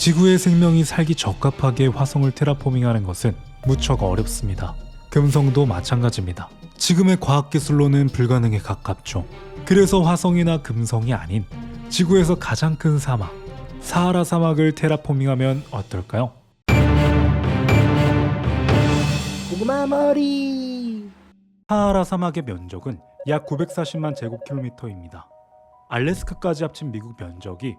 지구의 생명이 살기 적합하게 화성을 테라포밍하는 것은 무척 어렵습니다. 금성도 마찬가지입니다. 지금의 과학기술로는 불가능에 가깝죠. 그래서 화성이나 금성이 아닌 지구에서 가장 큰 사막, 사하라 사막을 테라포밍하면 어떨까요? 고구마 머리. 사하라 사막의 면적은 약 940만 제곱킬로미터입니다. 알래스카까지 합친 미국 면적이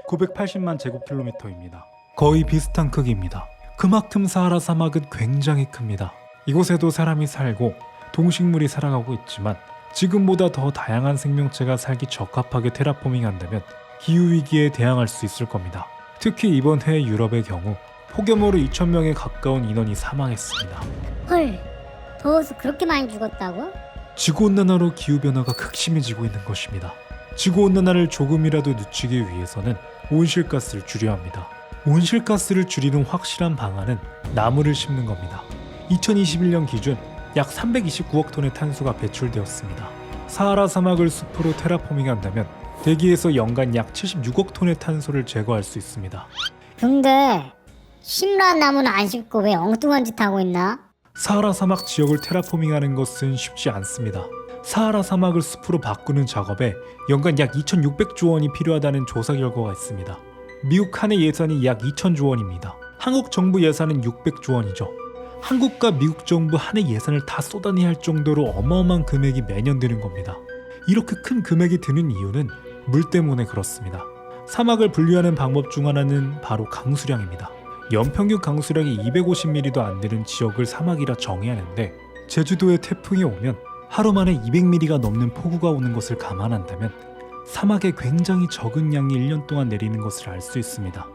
980만 제곱킬로미터입니다. 거의 비슷한 크기입니다. 그만큼 사하라 사막은 굉장히 큽니다. 이곳에도 사람이 살고 동식물이 살아가고 있지만 지금보다 더 다양한 생명체가 살기 적합하게 테라포밍한다면 기후위기에 대항할 수 있을 겁니다. 특히 이번 해 유럽의 경우 폭염으로 2,000명에 가까운 인원이 사망했습니다. 헐, 더워서 그렇게 많이 죽었다고? 지구온난화로 기후변화가 극심해지고 있는 것입니다. 지구온난화를 조금이라도 늦추기 위해서는 온실가스를 줄여야 합니다. 온실가스를 줄이는 확실한 방안은 나무를 심는 겁니다. 2021년 기준 약 329억 톤의 탄소가 배출되었습니다. 사하라 사막을 숲으로 테라포밍한다면 대기에서 연간 약 76억 톤의 탄소를 제거할 수 있습니다. 근데 심란 나무는 안 심고 왜 엉뚱한 짓 하고 있나? 사하라 사막 지역을 테라포밍하는 것은 쉽지 않습니다. 사하라 사막을 숲으로 바꾸는 작업에 연간 약 2,600조 원이 필요하다는 조사 결과가 있습니다. 미국 한 해 예산이 약 2,000조 원입니다. 한국 정부 예산은 600조 원이죠. 한국과 미국 정부 한 해 예산을 다 쏟아내야 할 정도로 어마어마한 금액이 매년 드는 겁니다. 이렇게 큰 금액이 드는 이유는 물 때문에 그렇습니다. 사막을 분류하는 방법 중 하나는 바로 강수량입니다. 연평균 강수량이 250mm도 안 되는 지역을 사막이라 정해야 하는데 제주도에 태풍이 오면 하루 만에 200mm가 넘는 폭우가 오는 것을 감안한다면 사막에 굉장히 적은 양이 1년 동안 내리는 것을 알 수 있습니다.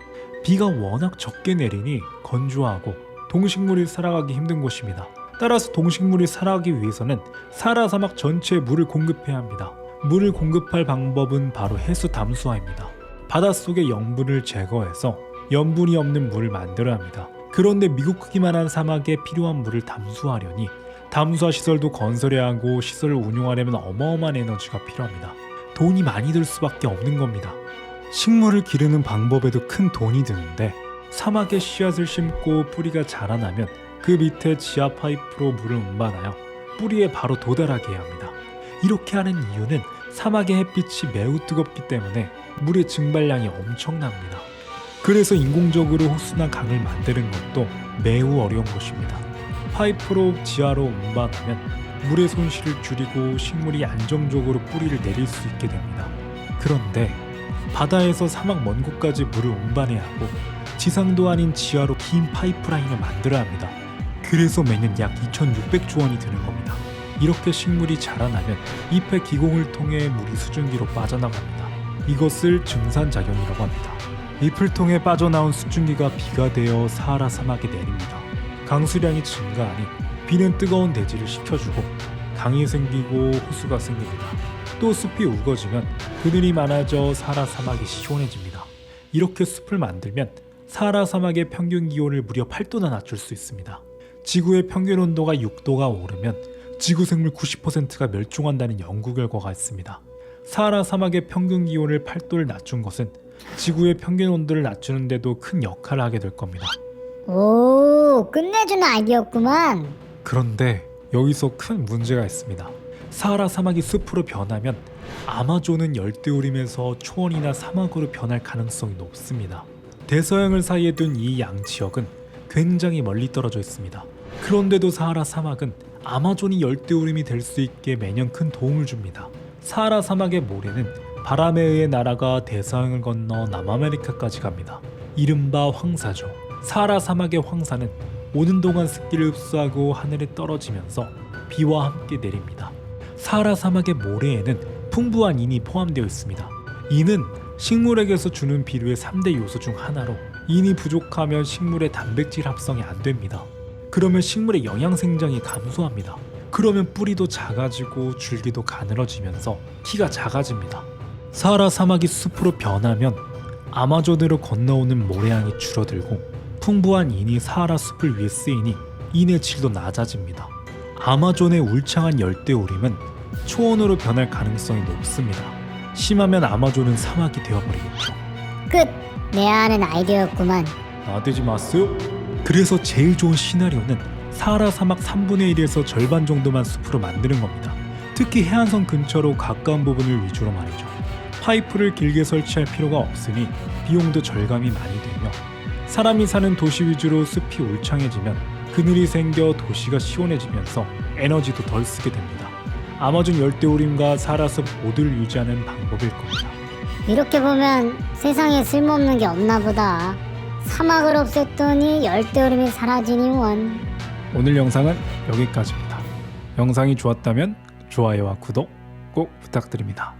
비가 워낙 적게 내리니 건조하고 동식물이 살아가기 힘든 곳입니다. 따라서 동식물이 살아가기 위해서는 사하라 사막 전체에 물을 공급해야 합니다. 물을 공급할 방법은 바로 해수 담수화입니다. 바닷속의 염분을 제거해서 염분이 없는 물을 만들어야 합니다. 그런데 미국 크기만한 사막에 필요한 물을 담수하려니 담수화 시설도 건설해야 하고 시설을 운용하려면 어마어마한 에너지가 필요합니다. 돈이 많이 들 수밖에 없는 겁니다. 식물을 기르는 방법에도 큰 돈이 드는데 사막에 씨앗을 심고 뿌리가 자라나면 그 밑에 지하 파이프로 물을 운반하여 뿌리에 바로 도달하게 해야 합니다. 이렇게 하는 이유는 사막의 햇빛이 매우 뜨겁기 때문에 물의 증발량이 엄청납니다. 그래서 인공적으로 호수나 강을 만드는 것도 매우 어려운 것입니다. 파이프로 지하로 운반하면 물의 손실을 줄이고 식물이 안정적으로 뿌리를 내릴 수 있게 됩니다. 그런데 바다에서 사막 먼 곳까지 물을 운반해야 하고 지상도 아닌 지하로 긴 파이프라인을 만들어야 합니다. 그래서 매년 약 2,600조 원이 드는 겁니다. 이렇게 식물이 자라나면 잎의 기공을 통해 물이 수증기로 빠져나갑니다. 이것을 증산작용이라고 합니다. 잎을 통해 빠져나온 수증기가 비가 되어 사하라 사막에 내립니다. 강수량이 증가하니 비는 뜨거운 대지를 식혀주고 강이 생기고 호수가 생깁니다. 또 숲이 우거지면 그늘이 많아져 사하라 사막이 시원해집니다. 이렇게 숲을 만들면 사하라 사막의 평균 기온을 무려 8도나 낮출 수 있습니다. 지구의 평균 온도가 6도가 오르면 지구 생물 90%가 멸종한다는 연구 결과가 있습니다. 사하라 사막의 평균 기온을 8도를 낮춘 것은 지구의 평균 온도를 낮추는 데도 큰 역할을 하게 될 겁니다. 오, 끝내주는 아이디어구만. 그런데 여기서 큰 문제가 있습니다. 사하라 사막이 숲으로 변하면 아마존은 열대우림에서 초원이나 사막으로 변할 가능성이 높습니다. 대서양을 사이에 둔 이 양 지역은 굉장히 멀리 떨어져 있습니다. 그런데도 사하라 사막은 아마존이 열대우림이 될 수 있게 매년 큰 도움을 줍니다. 사하라 사막의 모래는 바람에 의해 날아가 대서양을 건너 남아메리카까지 갑니다. 이른바 황사죠. 사하라 사막의 황사는 오는 동안 습기를 흡수하고 하늘에 떨어지면서 비와 함께 내립니다. 사하라 사막의 모래에는 풍부한 인이 포함되어 있습니다. 인은 식물에게서 주는 비료의 3대 요소 중 하나로 인이 부족하면 식물의 단백질 합성이 안 됩니다. 그러면 식물의 영양 생장이 감소합니다. 그러면 뿌리도 작아지고 줄기도 가늘어지면서 키가 작아집니다. 사하라 사막이 숲으로 변하면 아마존으로 건너오는 모래양이 줄어들고 풍부한 인이 사하라 숲을 위해 쓰이니 인의 질도 낮아집니다. 아마존의 울창한 열대우림은 초원으로 변할 가능성이 높습니다. 심하면 아마존은 사막이 되어버리겠죠. 끝. 내야 하는 아이디어였구만. 나대지 마세요. 그래서 제일 좋은 시나리오는 사하라 사막 3분의 1에서 절반 정도만 숲으로 만드는 겁니다. 특히 해안선 근처로 가까운 부분을 위주로 말이죠. 파이프를 길게 설치할 필요가 없으니 비용도 절감이 많이 되며 사람이 사는 도시 위주로 숲이 울창해지면 그늘이 생겨 도시가 시원해지면서 에너지도 덜 쓰게 됩니다. 아마존 열대우림과 사하라숲 모두를 유지하는 방법일 겁니다. 이렇게 보면 세상에 쓸모없는 게 없나 보다. 사막을 없앴더니 열대우림이 사라지니 원. 오늘 영상은 여기까지입니다. 영상이 좋았다면 좋아요와 구독 꼭 부탁드립니다.